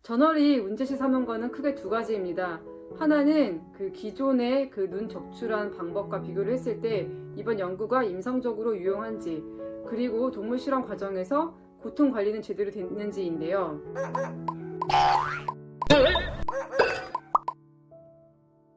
전어리 운제시 사명과는 크게 두 가지입니다. 하나는 그 기존의 그 눈 적출한 방법과 비교를 했을 때 이번 연구가 임상적으로 유용한지, 그리고 동물 실험 과정에서 고통 관리는 제대로 됐는지인데요.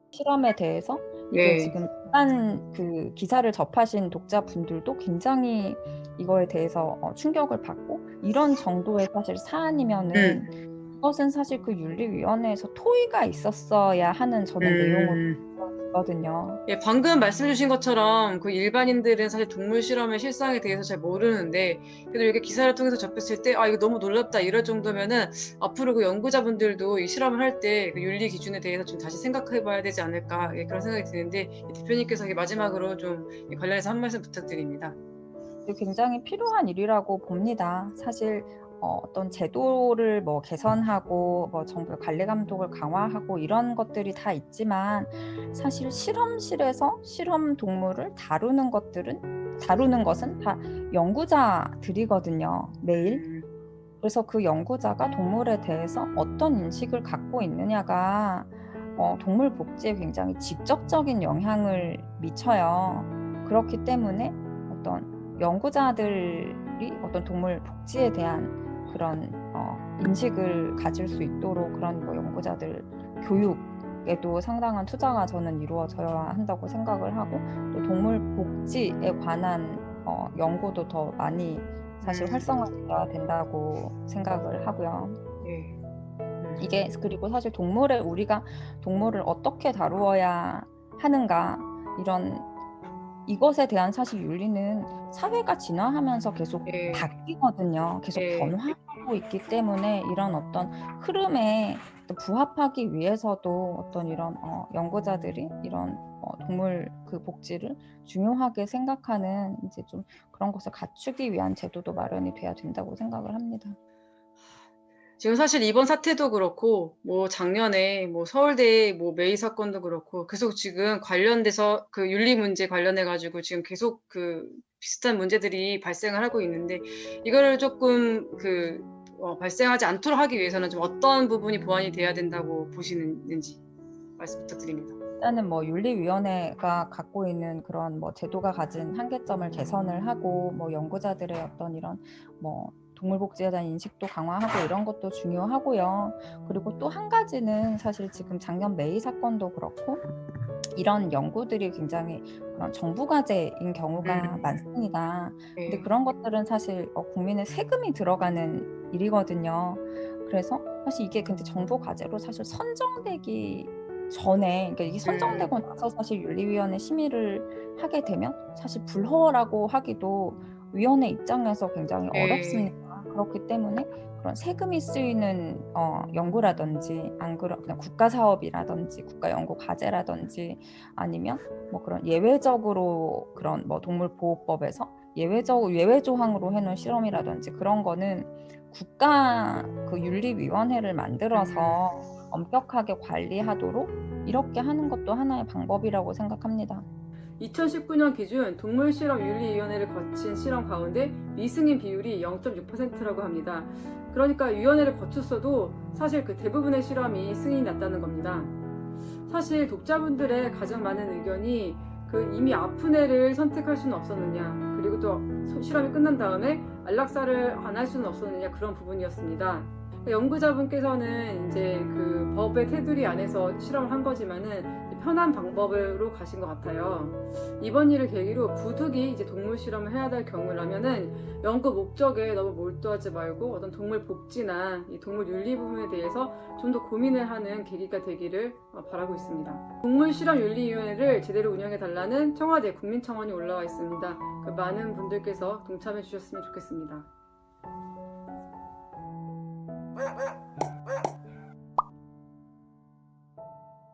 실험에 대해서 이게 지금 일반 그 기사를 접하신 독자분들도 굉장히 이거에 대해서 충격을 받고, 이런 정도의 사실 사안이면은 이것은 사실 그 윤리위원회에서 토의가 있었어야 하는 저는 내용을 보거든요. 예, 방금 말씀해 주신 것처럼 그 일반인들은 사실 동물 실험의 실상에 대해서 잘 모르는데, 그래도 이렇게 기사를 통해서 접했을 때 이거 너무 놀랍다 이럴 정도면은 앞으로 그 연구자분들도 이 실험을 할 때 그 윤리 기준에 대해서 좀 다시 생각해 봐야 되지 않을까, 그런 생각이 드는데, 대표님께서 마지막으로 좀 관련해서 한 말씀 부탁드립니다. 굉장히 필요한 일이라고 봅니다. 사실 어떤 제도를 뭐 개선하고 뭐 정부의 관리 감독을 강화하고 이런 것들이 다 있지만, 사실 실험실에서 실험 동물을 다루는 것은 다 연구자들이거든요, 매일. 그래서 그 연구자가 동물에 대해서 어떤 인식을 갖고 있느냐가 동물 복지에 굉장히 직접적인 영향을 미쳐요. 그렇기 때문에 어떤 연구자들이 어떤 동물 복지에 대한 그런 인식을 가질 수 있도록 그런 뭐 연구자들 교육에도 상당한 투자가 저는 이루어져야 한다고 생각을 하고, 또 동물 복지에 관한 연구도 더 많이 사실 활성화되어야 된다고 생각을 하고요. 이게 그리고 사실 우리가 동물을 어떻게 다루어야 하는가, 이것에 대한 사실 윤리는 사회가 진화하면서 계속 바뀌거든요. 계속 변화하고 있기 때문에 이런 어떤 흐름에 부합하기 위해서도 어떤 이런 연구자들이 이런 동물 그 복지를 중요하게 생각하는 이제 좀 그런 것을 갖추기 위한 제도도 마련이 돼야 된다고 생각을 합니다. 지금 사실 이번 사태도 그렇고, 뭐 작년에 뭐 서울대 뭐 메이 사건도 그렇고, 계속 지금 관련돼서 그 윤리 문제 관련해 가지고 지금 계속 그 비슷한 문제들이 발생을 하고 있는데, 이거를 조금 발생하지 않도록 하기 위해서는 좀 어떤 부분이 보완이 돼야 된다고 보시는지 말씀 부탁드립니다. 일단은 뭐 윤리위원회가 갖고 있는 그런 뭐 제도가 가진 한계점을 개선을 하고, 뭐 연구자들의 어떤 이런 뭐 동물 복지에 대한 인식도 강화하고 이런 것도 중요하고요. 그리고 또 한 가지는 사실 지금 작년 메이 사건도 그렇고, 이런 연구들이 굉장히 그런 정부 과제인 경우가 많습니다. 근데 그런 것들은 사실 국민의 세금이 들어가는 일이거든요. 그래서 사실 이게 근데 정부 과제로 사실 선정되기 전에, 그러니까 이게 선정되고 나서 사실 윤리위원회 심의를 하게 되면 사실 불허라고 하기도 위원회 입장에서 굉장히 어렵습니다. 그렇기 때문에 그런 세금이 쓰이는 연구라든지, 그냥 국가 사업이라든지 국가 연구 과제라든지, 아니면 뭐 그런 예외적으로 그런 뭐 동물보호법에서 예외 조항으로 해놓은 실험이라든지, 그런 거는 국가 그 윤리위원회를 만들어서 엄격하게 관리하도록 이렇게 하는 것도 하나의 방법이라고 생각합니다. 2019년 기준 동물실험윤리위원회를 거친 실험 가운데 미승인 비율이 0.6%라고 합니다. 그러니까 위원회를 거쳤어도 사실 그 대부분의 실험이 승인이 났다는 겁니다. 사실 독자분들의 가장 많은 의견이 이미 아픈 애를 선택할 수는 없었느냐, 그리고 또 실험이 끝난 다음에 안락사를 안 할 수는 없었느냐, 그런 부분이었습니다. 연구자분께서는 이제 그 법의 테두리 안에서 실험을 한 거지만은 편한 방법으로 가신 것 같아요. 이번 일을 계기로 부득이 이제 동물 실험을 해야 될 경우라면은 연구 목적에 너무 몰두하지 말고 어떤 동물 복지나 이 동물 윤리 부분에 대해서 좀 더 고민을 하는 계기가 되기를 바라고 있습니다. 동물실험윤리위원회를 제대로 운영해 달라는 청와대 국민청원이 올라와 있습니다. 많은 분들께서 동참해 주셨으면 좋겠습니다.